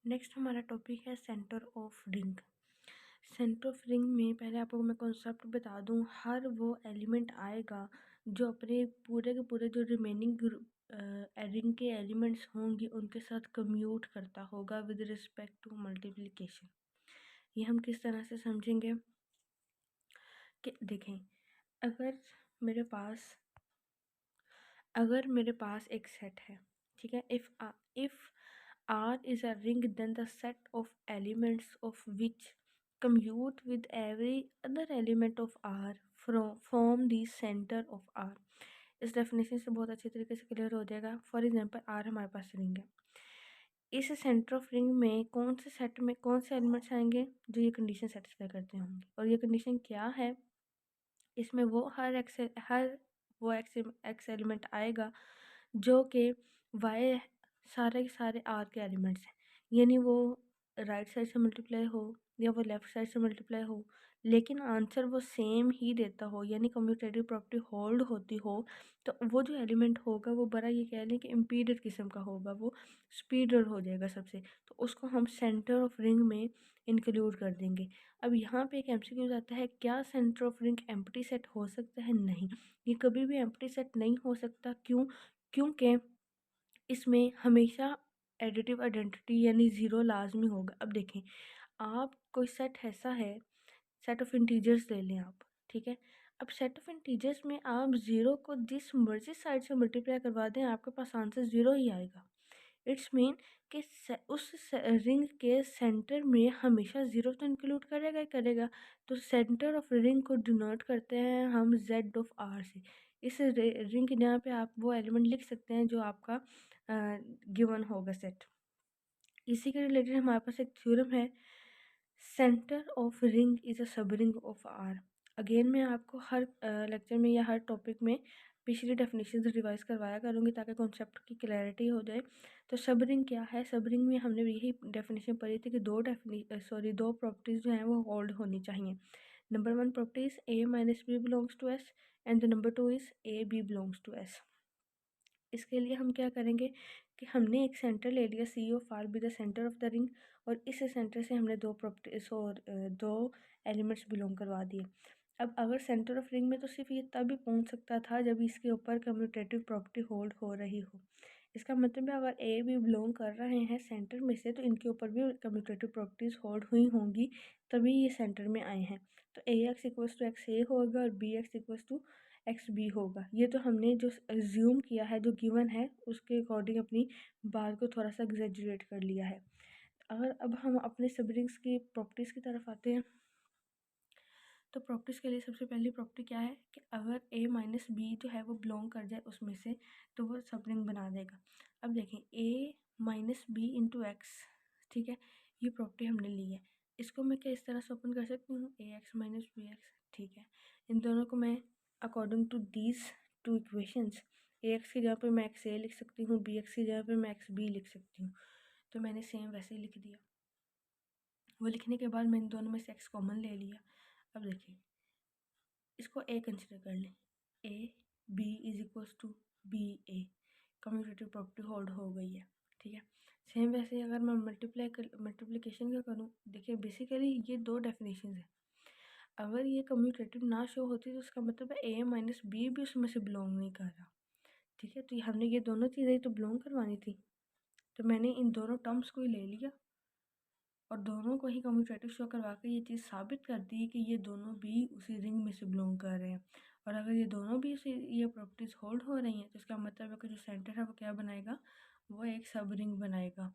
Next हमारा topic है centre of ring. Centre of ring में पहले आपको मैं कॉन्सेप्ट बता दूं, हर वो एलिमेंट आएगा जो अपने पूरे के पूरे जो रिमेनिंग रिंग के एलिमेंट्स होंगे उनके साथ कम्यूट करता होगा विद रिस्पेक्ट टू मल्टीप्लिकेशन। ये हम किस तरह से समझेंगे कि देखें, अगर मेरे पास एक सेट है, ठीक है, if R is a ring, then the set of elements of which commute with every other element of R form the center of R। इस डेफिनेशन से बहुत अच्छी तरीके से क्लियर हो जाएगा। फॉर एग्जांपल R हमारे पास रिंग है, इस सेंटर ऑफ रिंग में कौन से सेट में कौन से एलिमेंट्स आएंगे जो ये कंडीशन सेटिस्फाई करते होंगे, और ये कंडीशन क्या है, इसमें वो एक्स एलिमेंट आएगा जो कि वाई सारे के सारे आर के एलिमेंट्स हैं, यानी वो राइट साइड से मल्टीप्लाई हो या वो लेफ्ट साइड से मल्टीप्लाई हो, लेकिन आंसर वो सेम ही देता हो, यानी कम्यूटेटिव प्रॉपर्टी होल्ड होती हो। तो वो जो एलिमेंट होगा वो बड़ा, ये कह लें कि इम्पीडेड किस्म का होगा, वो स्पीडर हो जाएगा सबसे, तो उसको हम सेंटर ऑफ रिंग में इंक्लूड कर देंगे। अब यहाँ पे एक एमसीक्यू आता है, क्या centre of ring empty set हो सकता है? नहीं, ये कभी भी एम्प्टी सेट नहीं हो सकता। क्यों? क्योंकि इसमें हमेशा एडिटिव आइडेंटिटी यानी ज़ीरो लाजमी होगा। अब देखें, आप कोई सेट ऐसा है, सेट ऑफ इंटीजर्स ले लें आप, ठीक है, अब सेट ऑफ इंटीजर्स में आप ज़ीरो को जिस मर्जी साइड से मल्टीप्लाई करवा दें आपके पास आंसर ज़ीरो ही आएगा। इट्स मीन कि उस रिंग के सेंटर में हमेशा ज़ीरो तो इंक्लूड करेगा ही करेगा। तो सेंटर ऑफ रिंग को डिनोट करते हैं हम जेड ऑफ आर से। इस रिंग के यहाँ पे आप वो एलिमेंट लिख सकते हैं जो आपका गिवन होगा सेट। इसी के रिलेटेड हमारे पास एक थ्योरम है, centre of ring is a सब रिंग ऑफ आर। अगेन मैं आपको हर लेक्चर में या हर टॉपिक में पिछली डेफिनेशन रिवाइज करवाया करूँगी ताकि कॉन्सेप्ट की क्लैरिटी हो जाए। तो सब रिंग क्या है? सब रिंग में हमने यही डेफिनेशन पढ़ी थी कि दो प्रॉपर्टीज़ जो हैं वो होल्ड होनी चाहिए। Number one property is A minus B belongs to S, and the number two is A B belongs to S. इसके लिए हम क्या करेंगे कि हमने एक सेंटर ले लिया, C of R be the centre of the ring, और इस सेंटर से हमने दो एलिमेंट्स बिलोंग करवा दिए। अब अगर सेंटर ऑफ रिंग में तो सिर्फ ये तभी पहुंच सकता था जब इसके ऊपर कम्यूटेटिव प्रॉपर्टी होल्ड हो रही हो। इसका मतलब है अगर ए भी बिलोंग कर रहे हैं सेंटर में से तो इनके ऊपर भी कम्यूटेटिव प्रॉपर्टीज होल्ड हुई होंगी, तभी ये सेंटर में आए हैं। तो A X equals to X A होगा और B X equals to X B होगा। ये तो हमने जो एज्यूम किया है, जो गिवन है उसके अकॉर्डिंग अपनी बात को थोड़ा सा एग्जेजरेट कर लिया है। अगर अब हम अपने सब रिंग्स की प्रॉपर्टीज़ की तरफ आते हैं, तो प्रॉपर्टीज़ के लिए सबसे पहली प्रॉपर्टी क्या है कि अगर ए माइनस बी जो है वो बिलोंग कर जाए उसमें से, तो वो सब रिंग बना देगा। अब देखें, ए माइनस बी इंटू एक्स, ठीक है, ये प्रॉपर्टी हमने ली है। इसको मैं क्या इस तरह से ओपन कर सकती हूँ, A X minus B X, ठीक है। इन दोनों को मैं according to these two equations, A X की जगह पर मैं एक्स ए लिख सकती हूँ, बी एक्स की जगह पर मैं एक्स बी लिख सकती हूँ। तो मैंने सेम वैसे ही लिख दिया। वो लिखने के बाद मैंने दोनों में से एक्स कॉमन ले लिया। अब देखिए, इसको ए कंसिडर कर लें, A B is equals to B A, commutative property hold हो गई है, ठीक है। सेम वैसे अगर मैं मल्टीप्लिकेशन का करूँ, देखिए बेसिकली ये दो डेफिनेशन है। अगर ये कम्यूटेटिव ना शो होती तो उसका मतलब है ए माइनस बी भी उसमें से बिलोंग नहीं कर रहा, ठीक है। तो हमने ये दोनों चीज़ें तो बिलोंग करवानी थी, तो मैंने इन दोनों टर्म्स को ही ले लिया और दोनों को ही कम्यूटेटिव शो करवा के ये चीज़ साबित कर दी कि ये दोनों भी उसी रिंग में से बिलोंग कर रहे हैं। और अगर ये दोनों भी उसी ये प्रॉपर्टीज़ होल्ड हो रही हैं तो इसका मतलब है कि जो सेंटर है वो क्या बनाएगा, वो एक सब रिंग बनाएगा।